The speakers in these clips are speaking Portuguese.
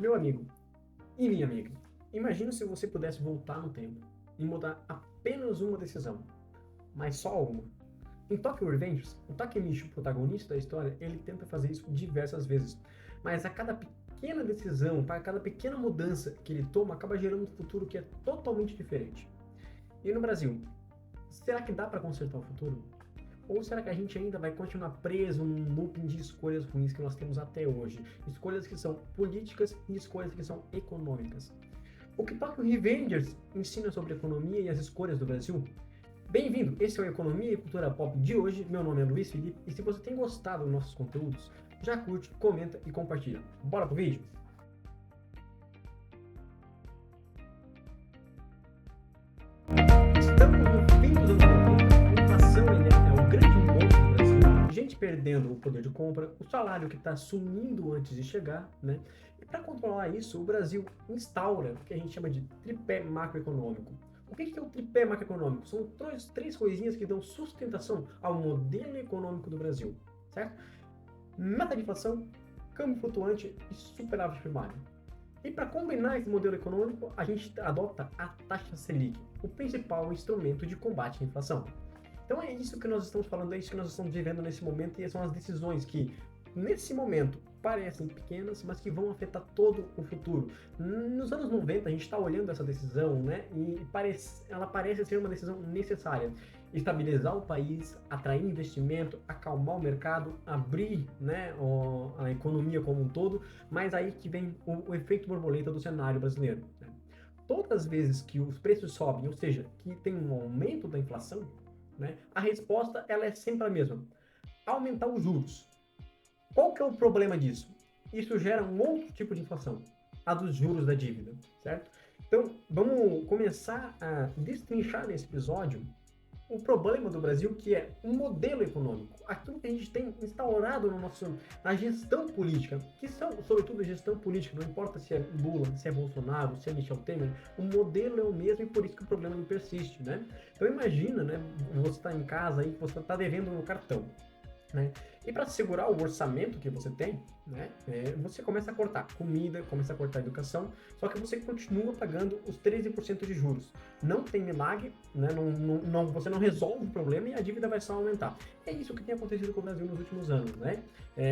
Meu amigo e minha amiga, imagina se você pudesse voltar no tempo e mudar apenas uma decisão, mas só uma. Em Tokyo Revengers, o Takemichi, o protagonista da história, ele tenta fazer isso diversas vezes, mas a cada pequena decisão, para cada pequena mudança que ele toma, acaba gerando um futuro que é totalmente diferente. E no Brasil, será que dá para consertar o futuro? Ou será que a gente ainda vai continuar preso num looping de escolhas ruins que nós temos até hoje? Escolhas que são políticas e escolhas que são econômicas. O que Tokyo Revengers ensina sobre a economia e as escolhas do Brasil? Bem-vindo, esse é o Economia e Cultura Pop de hoje. Meu nome é Luiz Felipe e se você tem gostado dos nossos conteúdos, já curte, comenta e compartilha. Bora pro vídeo? Estamos no fim dos anos 90, a inflação é o grande monstro do Brasil, gente perdendo o poder de compra, o salário que está sumindo antes de chegar, né? E para controlar isso, o Brasil instaura o que a gente chama de tripé macroeconômico. O que é o tripé macroeconômico? São três coisinhas que dão sustentação ao modelo econômico do Brasil, certo? Meta de inflação, câmbio flutuante e superávit primário. E para combinar esse modelo econômico, a gente adota a taxa Selic, o principal instrumento de combate à inflação. Então é isso que nós estamos falando, é isso que nós estamos vivendo nesse momento e são as decisões que, nesse momento, parecem pequenas, mas que vão afetar todo o futuro. Nos anos 90, a gente está olhando essa decisão, né, e ela parece ser uma decisão necessária. Estabilizar o país, atrair investimento, acalmar o mercado, abrir, né, a economia como um todo, mas aí que vem o efeito borboleta do cenário brasileiro, né? Todas as vezes que os preços sobem, ou seja, que tem um aumento da inflação, né, a resposta ela é sempre a mesma: aumentar os juros. Qual que é o problema disso? Isso gera um outro tipo de inflação, a dos juros da dívida, certo? Então, vamos começar a destrinchar nesse episódio o problema do Brasil, que é um modelo econômico, aquilo que a gente tem instaurado na gestão política, que são, sobretudo, gestão política, não importa se é Lula, se é Bolsonaro, se é Michel Temer, o modelo é o mesmo e por isso que o problema não persiste, né? Então imagina, né, você está em casa aí, você está devendo no cartão, né? E para segurar o orçamento que você tem, né, você começa a cortar comida, começa a cortar educação, só que você continua pagando os 13% de juros. Não tem milagre, né, você não resolve o problema e a dívida vai só aumentar. É isso que tem acontecido com o Brasil nos últimos anos, né?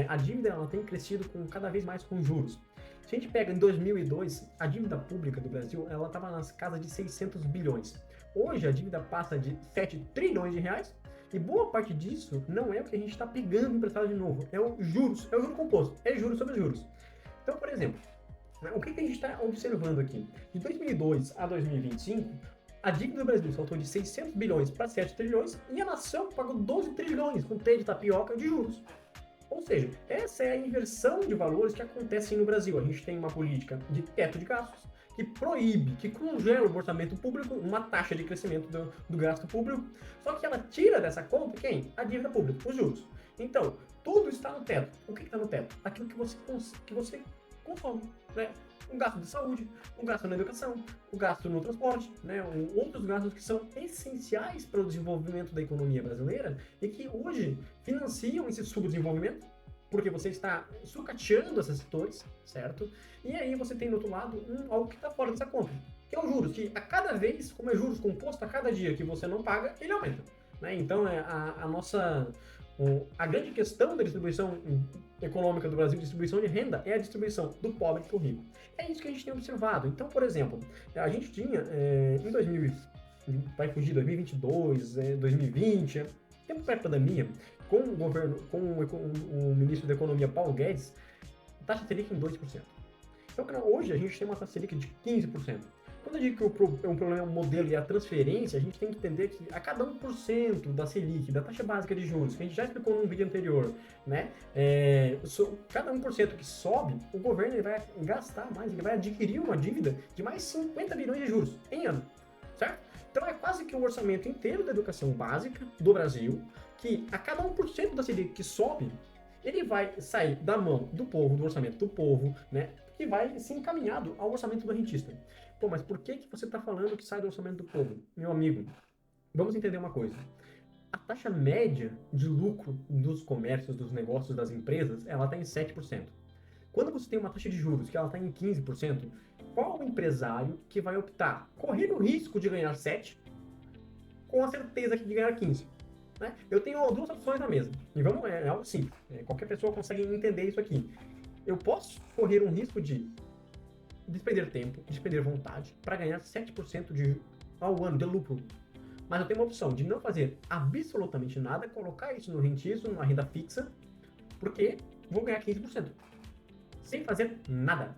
A dívida ela tem crescido cada vez mais com juros. Se a gente pega em 2002, a dívida pública do Brasil ela estava nas casas de 600 bilhões. Hoje a dívida passa de 7 trilhões de reais. E boa parte disso não é o que a gente está pegando emprestado de novo, é o juros, é o juro composto, é juros sobre juros. Então, por exemplo, o que a gente está observando aqui? De 2002 a 2025, a dívida do Brasil saltou de 600 bilhões para 7 trilhões e a nação pagou 12 trilhões com T de tapioca de juros. Ou seja, essa é a inversão de valores que acontece no Brasil. A gente tem uma política de teto de gastos, que proíbe, que congela o orçamento público, uma taxa de crescimento do gasto público, só que ela tira dessa conta quem? A dívida pública, os juros. Então, tudo está no teto. O que está no teto? Aquilo que você consome, né? Um gasto de saúde, um gasto na educação, um gasto no transporte, né? Outros gastos que são essenciais para o desenvolvimento da economia brasileira e que hoje financiam esse subdesenvolvimento, porque você está sucateando esses setores, certo? E aí você tem do outro lado algo que está fora dessa conta, que é os juros, que a cada vez, como é juros composto, a cada dia que você não paga, ele aumenta, né? Então, a grande questão da distribuição econômica do Brasil, distribuição de renda, é a distribuição do pobre para o rico. É isso que a gente tem observado. Então, por exemplo, a gente tinha em 2000, vai fugir 2022, 2020, tempo pré-pandemia, com o governo, com o ministro da Economia, Paulo Guedes, taxa Selic em 2%. Então, hoje a gente tem uma taxa Selic de 15%. Quando eu digo que um problema é o modelo e a transferência, a gente tem que entender que a cada 1% da Selic, da taxa básica de juros, que a gente já explicou num vídeo anterior, né? Cada 1% que sobe, o governo ele vai gastar mais, ele vai adquirir uma dívida de mais 50 bilhões de juros em ano, certo? Então é quase que o orçamento inteiro da educação básica do Brasil, que a cada 1% da Selic que sobe, ele vai sair da mão do povo, do orçamento do povo, né? E vai ser encaminhado ao orçamento do rentista. Pô, mas por que você está falando que sai do orçamento do povo? Meu amigo, vamos entender uma coisa. A taxa média de lucro dos comércios, dos negócios, das empresas, ela está em 7%. Quando você tem uma taxa de juros que ela está em 15%, qual o empresário que vai optar? Correr o risco de ganhar 7 com a certeza de ganhar 15. Né? Eu tenho duas opções na mesa. E vamos, é algo simples. Qualquer pessoa consegue entender isso aqui. Eu posso correr um risco de despender tempo, despender vontade, para ganhar 7% ao ano de lucro. Mas eu tenho uma opção de não fazer absolutamente nada, colocar isso no rentismo, numa renda fixa, porque vou ganhar 15%. Sem fazer nada.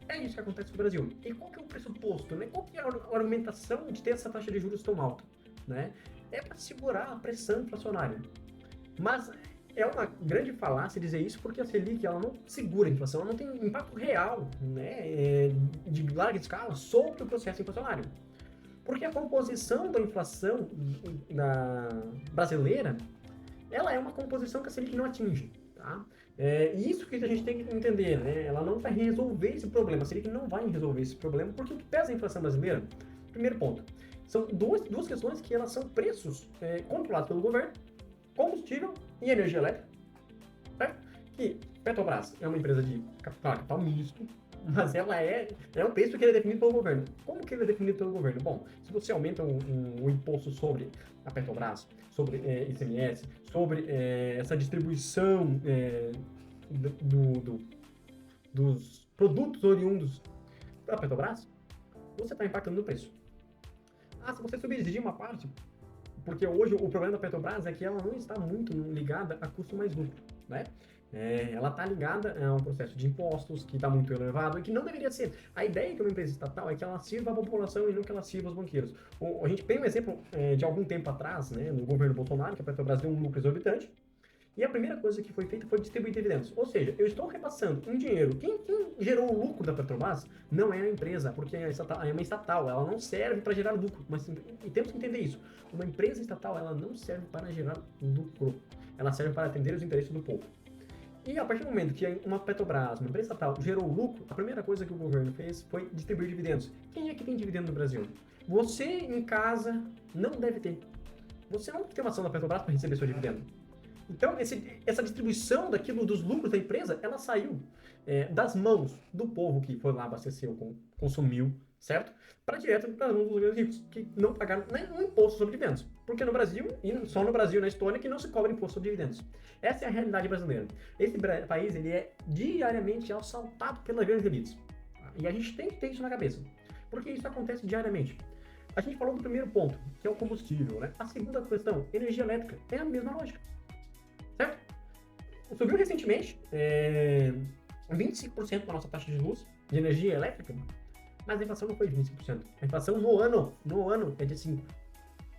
É isso que acontece no Brasil. E qual que é o pressuposto? Né? Qual que é a argumentação de ter essa taxa de juros tão alta? Né? É para segurar a pressão inflacionária. Mas é uma grande falácia dizer isso porque a Selic ela não segura a inflação, ela não tem impacto real, né, de larga escala sobre o processo inflacionário. Porque a composição da inflação brasileira, ela é uma composição que a Selic não atinge. Tá? E isso que a gente tem que entender, né? Ela não vai resolver esse problema, a Selic não vai resolver esse problema, porque o que pesa a inflação brasileira, primeiro ponto, são duas questões que elas são preços controlados pelo governo, combustível e energia elétrica. Certo? Que Petrobras é uma empresa de capital misto, mas ela é um preço que ele é definido pelo governo. Como que ele é definido pelo governo? Bom, se você aumenta o imposto sobre a Petrobras, sobre ICMS, sobre essa distribuição dos produtos oriundos da Petrobras, você está impactando no preço. Se você subsidiar uma parte, porque hoje o problema da Petrobras é que ela não está muito ligada a custo mais lucro, né? Ela está ligada a um processo de impostos que está muito elevado e que não deveria ser. A ideia de uma empresa estatal é que ela sirva a população e não que ela sirva os banqueiros. A gente tem um exemplo de algum tempo atrás, né, no governo Bolsonaro, que a Petrobras deu um lucro exorbitante, e a primeira coisa que foi feita foi distribuir dividendos. Ou seja, eu estou repassando um dinheiro. Quem gerou o lucro da Petrobras não é a empresa, porque é uma estatal, ela não serve para gerar lucro. Mas e temos que entender isso. Uma empresa estatal, ela não serve para gerar lucro. Ela serve para atender os interesses do povo. E a partir do momento que uma Petrobras, uma empresa estatal, gerou lucro, a primeira coisa que o governo fez foi distribuir dividendos. Quem é que tem dividendo no Brasil? Você em casa não deve ter. Você não tem uma ação da Petrobras para receber seu dividendo. Então, essa distribuição dos lucros da empresa, ela saiu das mãos do povo que foi lá, abasteceu, consumiu, certo? Para direto para as mãos dos ricos, que não pagaram nenhum imposto sobre dividendos. Porque no Brasil, e só no Brasil, na Estônia, que não se cobra imposto sobre dividendos. Essa é a realidade brasileira. Esse país, ele é diariamente assaltado pelas grandes elites. E a gente tem que ter isso na cabeça. Porque isso acontece diariamente. A gente falou do primeiro ponto, que é o combustível, né? A segunda questão, energia elétrica, é a mesma lógica. Certo? Subiu recentemente 25% da nossa taxa de luz de energia elétrica, mas a inflação não foi de 25%. A inflação no ano é de 5%.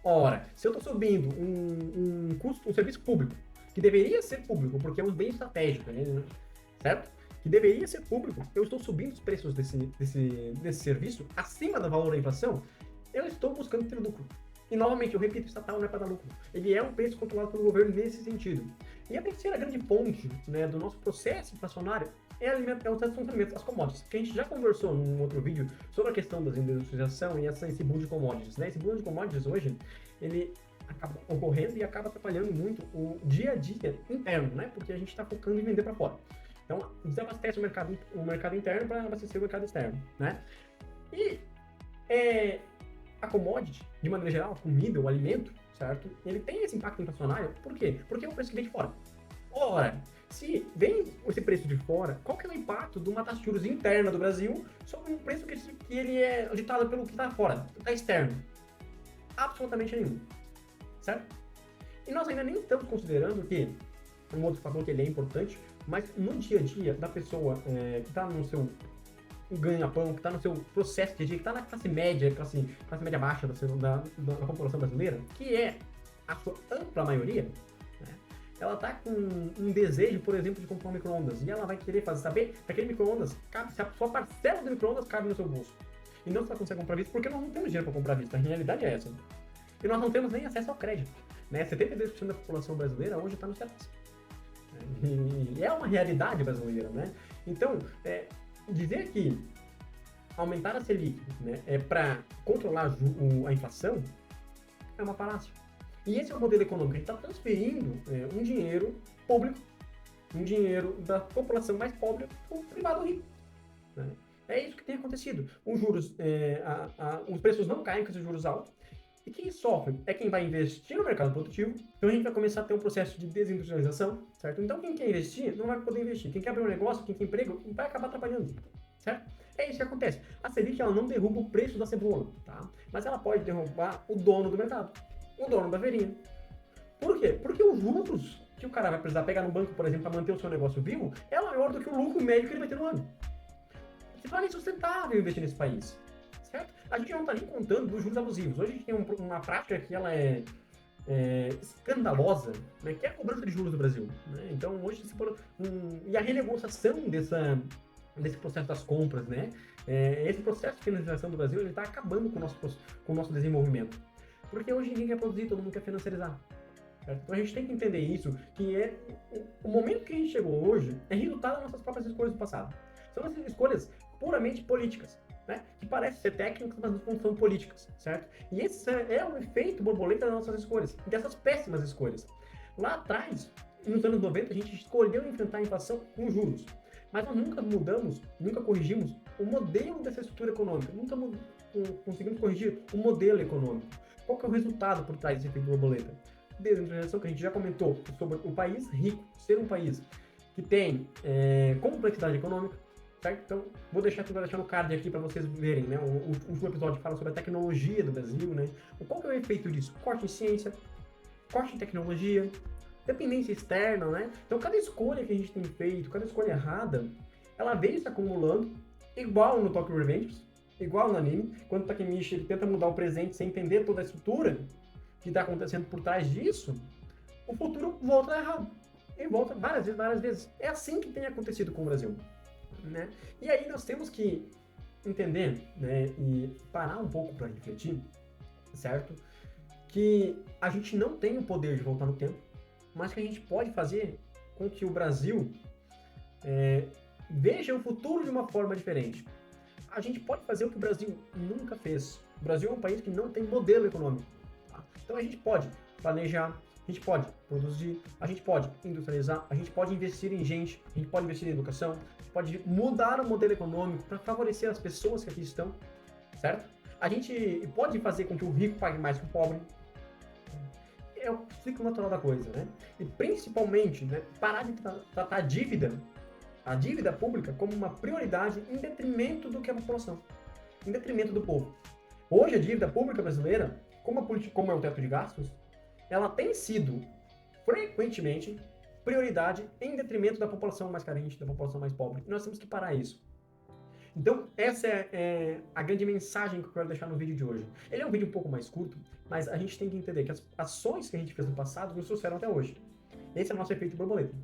Ora, se eu estou subindo um serviço público, que deveria ser público, porque é um bem estratégico, né? Certo? Que deveria ser público, eu estou subindo os preços desse serviço acima do valor da inflação, eu estou buscando ter lucro. E, novamente, eu repito, estatal não é para dar lucro. Ele é um preço controlado pelo governo nesse sentido. E a terceira grande ponte, né, do nosso processo inflacionário é os alimentos, as commodities. Que a gente já conversou num outro vídeo sobre a questão da industrialização e esse boom de commodities. Né? Esse boom de commodities hoje, ele acaba ocorrendo e acaba atrapalhando muito o dia a dia interno, né? Porque a gente está focando em vender para fora. Então, desabastece o mercado interno para abastecer o mercado externo, né? E a commodity, de maneira geral, a comida, o alimento, certo? Ele tem esse impacto inflacionário, por quê? Porque é o preço que vem de fora. Ora, se vem esse preço de fora, qual que é o impacto de uma taxa de juros interna do Brasil sobre um preço que ele é ditado pelo que está fora, está externo? Absolutamente nenhum, certo? E nós ainda nem estamos considerando que, um outro fator que ele é importante, mas no dia a dia da pessoa que está no seu ganha-pão, que está no seu processo de dia, que está na classe média baixa da população brasileira, que é a sua ampla maioria, né? Ela está com um desejo, por exemplo, de comprar um micro-ondas, e ela vai querer saber se aquele micro-ondas cabe, se a sua parcela do micro-ondas cabe no seu bolso. E não se ela consegue comprar à vista, porque nós não temos dinheiro para comprar à vista, a realidade é essa. E nós não temos nem acesso ao crédito, né? 72% da população brasileira hoje está no Serasa. E é uma realidade brasileira, né? Então, dizer que aumentar a Selic, né, para controlar a inflação é uma falácia. E esse é o modelo econômico. A gente está transferindo um dinheiro público, um dinheiro da população mais pobre para o privado rico. Né? É isso que tem acontecido. Os juros, os preços não caem com esses juros altos. E quem sofre é quem vai investir no mercado produtivo. Então a gente vai começar a ter um processo de desindustrialização, certo? Então quem quer investir não vai poder investir. Quem quer abrir um negócio, quem quer emprego, vai acabar atrapalhando, certo? É isso que acontece. A Selic, ela não derruba o preço da cebola, tá? Mas ela pode derrubar o dono do mercado, o dono da feirinha. Por quê? Porque os juros que o cara vai precisar pegar no banco, por exemplo, para manter o seu negócio vivo, é maior do que o lucro médio que ele vai ter no ano. Se torna insustentável investir nesse país, certo? A gente não está nem contando dos juros abusivos. Hoje a gente tem uma prática que ela é escandalosa, né, que é a cobrança de juros do Brasil. Né? Então, hoje, e a renegociação desse processo das compras, né? Esse processo de financiarização do Brasil, ele está acabando com o nosso desenvolvimento. Porque hoje ninguém quer produzir, todo mundo quer financiarizar. Certo? Então a gente tem que entender isso, que o momento que a gente chegou hoje é resultado das nossas próprias escolhas do passado. São essas escolhas puramente políticas, né? Que parecem ser técnicas, mas não são políticas, certo? E esse é o efeito borboleta das nossas escolhas, dessas péssimas escolhas. Lá atrás, nos anos 90, a gente escolheu enfrentar a inflação com juros, mas nós nunca mudamos, nunca corrigimos o modelo dessa estrutura econômica, nunca conseguimos corrigir o modelo econômico. Qual que é o resultado por trás desse efeito borboleta? Desindustrialização, que a gente já comentou sobre o país rico ser um país que tem complexidade econômica, certo? Então, vou deixar no card aqui para vocês verem, né? O último episódio fala sobre a tecnologia do Brasil, né? Qual que é o efeito disso? Corte em ciência, corte em tecnologia, dependência externa, né? Então, cada escolha que a gente tem feito, cada escolha errada, ela vem se acumulando, igual no Tokyo Revengers, igual no anime, quando o Takemichi tenta mudar o presente sem entender toda a estrutura que está acontecendo por trás disso, o futuro volta a dar errado. E volta várias vezes. É assim que tem acontecido com o Brasil. Né? E aí nós temos que entender, né, e parar um pouco para refletir, certo? Que a gente não tem o poder de voltar no tempo, mas que a gente pode fazer com que o Brasil veja o futuro de uma forma diferente. A gente pode fazer o que o Brasil nunca fez. O Brasil é um país que não tem modelo econômico. Então a gente pode planejar, a gente pode produzir, a gente pode industrializar, a gente pode investir em gente, a gente pode investir em educação, a gente pode mudar o modelo econômico para favorecer as pessoas que aqui estão, certo? A gente pode fazer com que o rico pague mais que o pobre. É o ciclo natural da coisa, né? E principalmente, né, parar de tratar a dívida pública como uma prioridade em detrimento do que a população, em detrimento do povo. Hoje a dívida pública brasileira, como é o teto de gastos, ela tem sido frequentemente prioridade em detrimento da população mais carente, da população mais pobre. E nós temos que parar isso. Então, essa é a grande mensagem que eu quero deixar no vídeo de hoje. Ele é um vídeo um pouco mais curto, mas a gente tem que entender que as ações que a gente fez no passado nos trouxeram até hoje. Esse é o nosso efeito borboleta.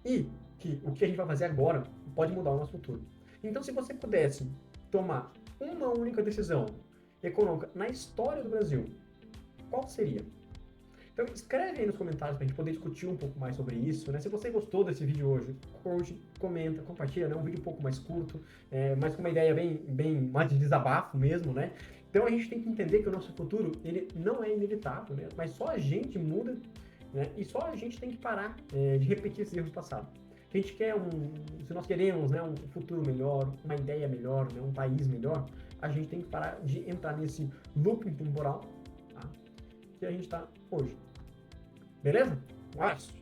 E que o que a gente vai fazer agora pode mudar o nosso futuro. Então, se você pudesse tomar uma única decisão econômica na história do Brasil, qual seria? Então escreve aí nos comentários pra gente poder discutir um pouco mais sobre isso, né? Se você gostou desse vídeo hoje, curte, comenta, compartilha, né? Um vídeo um pouco mais curto, mas com uma ideia bem mais de desabafo mesmo, né? Então a gente tem que entender que o nosso futuro, ele não é inevitável, né? Mas só a gente muda, né? E só a gente tem que parar de repetir esses erros passados. Se a gente quer se nós queremos, né, um futuro melhor, uma ideia melhor, né, um país melhor, a gente tem que parar de entrar nesse looping temporal, tá, que a gente está hoje. Beleza? Um abraço!